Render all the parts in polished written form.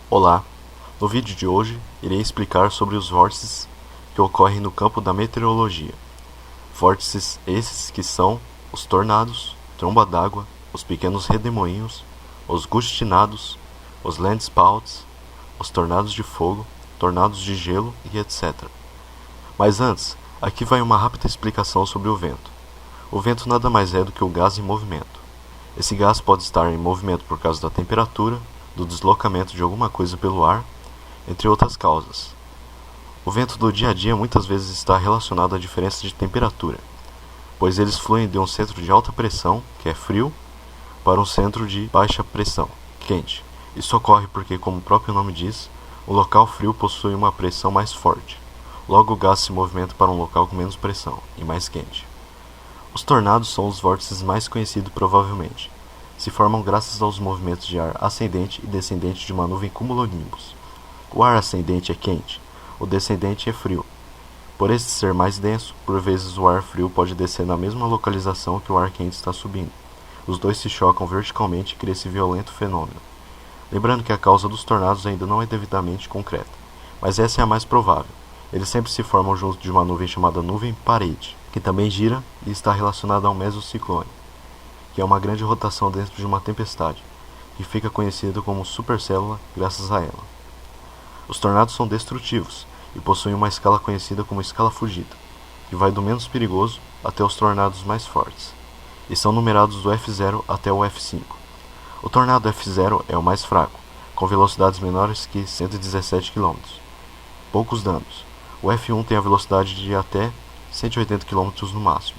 Olá, no vídeo de hoje irei explicar sobre os vórtices que ocorrem no campo da meteorologia. Vórtices esses que são os tornados, tromba d'água, os pequenos redemoinhos, os gustinados, os landspouts, os tornados de fogo, tornados de gelo e etc. Mas antes, aqui vai uma rápida explicação sobre o vento. O vento nada mais é do que o gás em movimento. Esse gás pode estar em movimento por causa da temperatura, do deslocamento de alguma coisa pelo ar, entre outras causas. O vento do dia a dia muitas vezes está relacionado à diferença de temperatura, pois eles fluem de um centro de alta pressão, que é frio, para um centro de baixa pressão, quente. Isso ocorre porque, como o próprio nome diz, o local frio possui uma pressão mais forte. Logo o gás se movimenta para um local com menos pressão e mais quente. Os tornados são os vórtices mais conhecidos provavelmente. Se formam graças aos movimentos de ar ascendente e descendente de uma nuvem cumulonimbus. O ar ascendente é quente, o descendente é frio. Por este ser mais denso, por vezes o ar frio pode descer na mesma localização que o ar quente está subindo. Os dois se chocam verticalmente e cria esse violento fenômeno. Lembrando que a causa dos tornados ainda não é devidamente concreta, mas essa é a mais provável. Eles sempre se formam junto de uma nuvem chamada nuvem-parede, que também gira e está relacionada a um mesociclone, que é uma grande rotação dentro de uma tempestade, que fica conhecido como supercélula graças a ela. Os tornados são destrutivos e possuem uma escala conhecida como escala Fujita, que vai do menos perigoso até os tornados mais fortes, e são numerados do F0 até o F5. O tornado F0 é o mais fraco, com velocidades menores que 117 km. Poucos danos. O F1 tem a velocidade de até 180 km no máximo.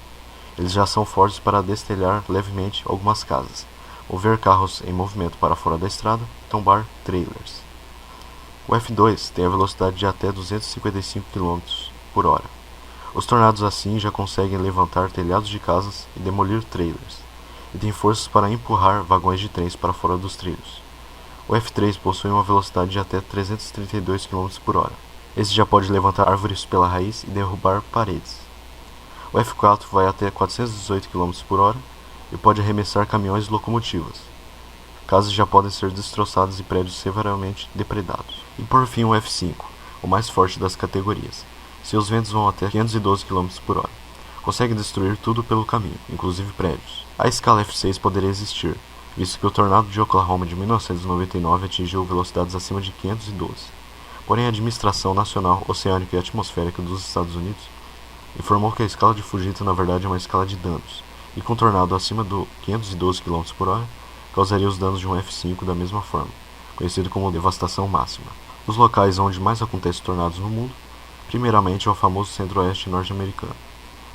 Eles já são fortes para destelhar levemente algumas casas, mover carros em movimento para fora da estrada e tombar trailers. O F2 tem a velocidade de até 255 km por hora. Os tornados assim já conseguem levantar telhados de casas e demolir trailers, e têm forças para empurrar vagões de trens para fora dos trilhos. O F3 possui uma velocidade de até 332 km por hora. Esse já pode levantar árvores pela raiz e derrubar paredes. O F4 vai até 418 km por hora e pode arremessar caminhões e locomotivas. Casas já podem ser destroçadas e prédios severamente depredados. E por fim o F5, o mais forte das categorias. Seus ventos vão até 512 km por hora. Consegue destruir tudo pelo caminho, inclusive prédios. A escala F6 poderia existir, visto que o tornado de Oklahoma de 1999 atingiu velocidades acima de 512. Porém, a Administração Nacional Oceânica e Atmosférica dos Estados Unidos informou que a escala de Fujita na verdade é uma escala de danos, e com um tornado acima do 512 km por hora, causaria os danos de um F5 da mesma forma, conhecido como devastação máxima. Os locais onde mais acontecem tornados no mundo, primeiramente é o famoso centro-oeste norte-americano.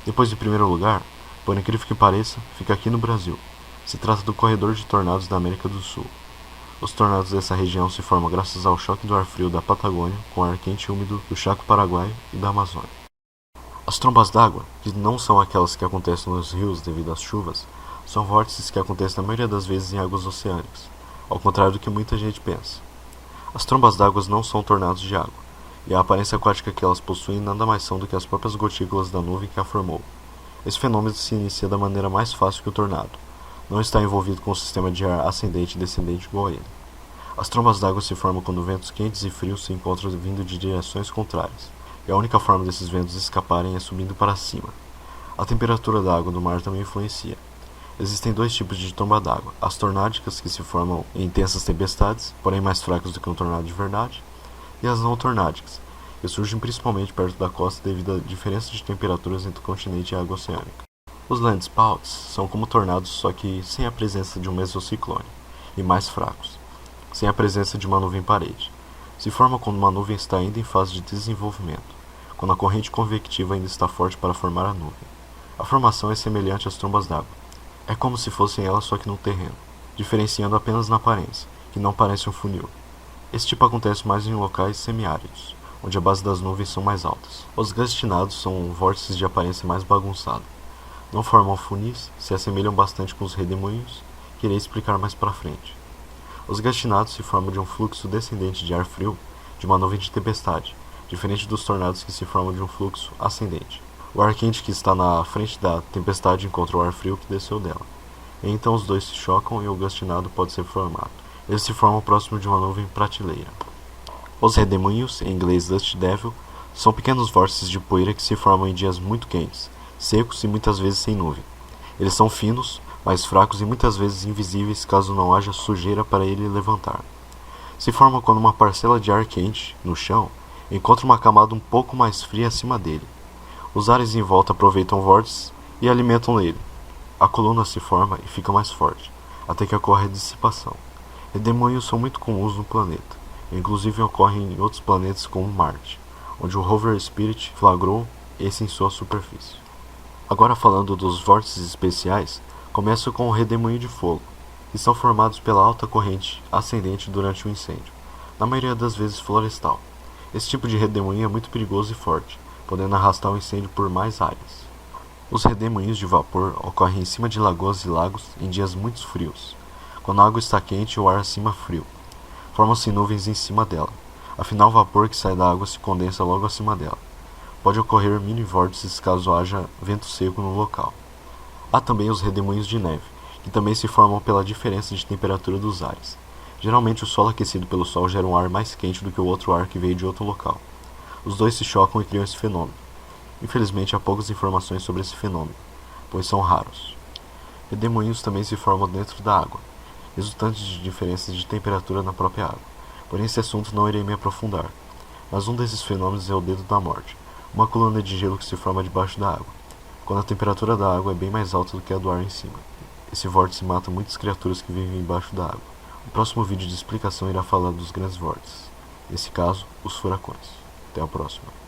Depois, em primeiro lugar, por incrível que pareça, fica aqui no Brasil. Se trata do corredor de tornados da América do Sul. Os tornados dessa região se formam graças ao choque do ar frio da Patagônia com o ar quente e úmido do Chaco Paraguaio e da Amazônia. As trombas d'água, que não são aquelas que acontecem nos rios devido às chuvas, são vórtices que acontecem na maioria das vezes em águas oceânicas, ao contrário do que muita gente pensa. As trombas d'água não são tornados de água, e a aparência aquática que elas possuem nada mais são do que as próprias gotículas da nuvem que a formou. Esse fenômeno se inicia da maneira mais fácil que o tornado. Não está envolvido com um sistema de ar ascendente e descendente igual a ele. As trombas d'água se formam quando ventos quentes e frios se encontram vindo de direções contrárias, e a única forma desses ventos escaparem é subindo para cima. A temperatura da água do mar também influencia. Existem dois tipos de tromba d'água: as tornádicas, que se formam em intensas tempestades, porém mais fracas do que um tornado de verdade, e as não tornádicas, que surgem principalmente perto da costa devido à diferença de temperaturas entre o continente e a água oceânica. Os landspouts são como tornados, só que sem a presença de um mesociclone, e mais fracos, sem a presença de uma nuvem-parede. Se forma quando uma nuvem está ainda em fase de desenvolvimento, quando a corrente convectiva ainda está forte para formar a nuvem. A formação é semelhante às trombas d'água. É como se fossem elas só que no terreno, diferenciando apenas na aparência, que não parece um funil. Esse tipo acontece mais em locais semiáridos, onde a base das nuvens são mais altas. Os gustinados são vórtices de aparência mais bagunçada. Não formam funis, se assemelham bastante com os redemoinhos, que irei explicar mais para frente. Os gastinados se formam de um fluxo descendente de ar frio de uma nuvem de tempestade, diferente dos tornados que se formam de um fluxo ascendente. O ar quente que está na frente da tempestade encontra o ar frio que desceu dela. E então os dois se chocam e o gastinado pode ser formado. Eles se formam próximo de uma nuvem prateleira. Os redemoinhos, em inglês Dust Devil, são pequenos vórtices de poeira que se formam em dias muito quentes, secos e muitas vezes sem nuvem. Eles são finos, mais fracos e muitas vezes invisíveis caso não haja sujeira para ele levantar. Se formam quando uma parcela de ar quente, no chão, encontra uma camada um pouco mais fria acima dele. Os ares em volta aproveitam o vórtice e alimentam ele. A coluna se forma e fica mais forte, até que ocorre a dissipação. Redemoinhos são muito comuns no planeta, e inclusive ocorrem em outros planetas como Marte, onde o rover Spirit flagrou esse em sua superfície. Agora falando dos vórtices especiais, começo com o redemoinho de fogo, que são formados pela alta corrente ascendente durante o incêndio, na maioria das vezes florestal. Esse tipo de redemoinho é muito perigoso e forte, podendo arrastar o incêndio por mais áreas. Os redemoinhos de vapor ocorrem em cima de lagoas e lagos em dias muito frios. Quando a água está quente, o ar acima frio. Formam-se nuvens em cima dela. Afinal, o vapor que sai da água se condensa logo acima dela. Pode ocorrer mini-vórtices caso haja vento seco no local. Há também os redemoinhos de neve, que também se formam pela diferença de temperatura dos ares. Geralmente o solo aquecido pelo sol gera um ar mais quente do que o outro ar que veio de outro local. Os dois se chocam e criam esse fenômeno. Infelizmente há poucas informações sobre esse fenômeno, pois são raros. Redemoinhos também se formam dentro da água, resultantes de diferenças de temperatura na própria água. Porém esse assunto não irei me aprofundar. Mas um desses fenômenos é o dedo da morte, uma coluna de gelo que se forma debaixo da água, quando a temperatura da água é bem mais alta do que a do ar em cima. Esse vórtice mata muitas criaturas que vivem embaixo da água. O próximo vídeo de explicação irá falar dos grandes vórtices, nesse caso, os furacões. Até a próxima.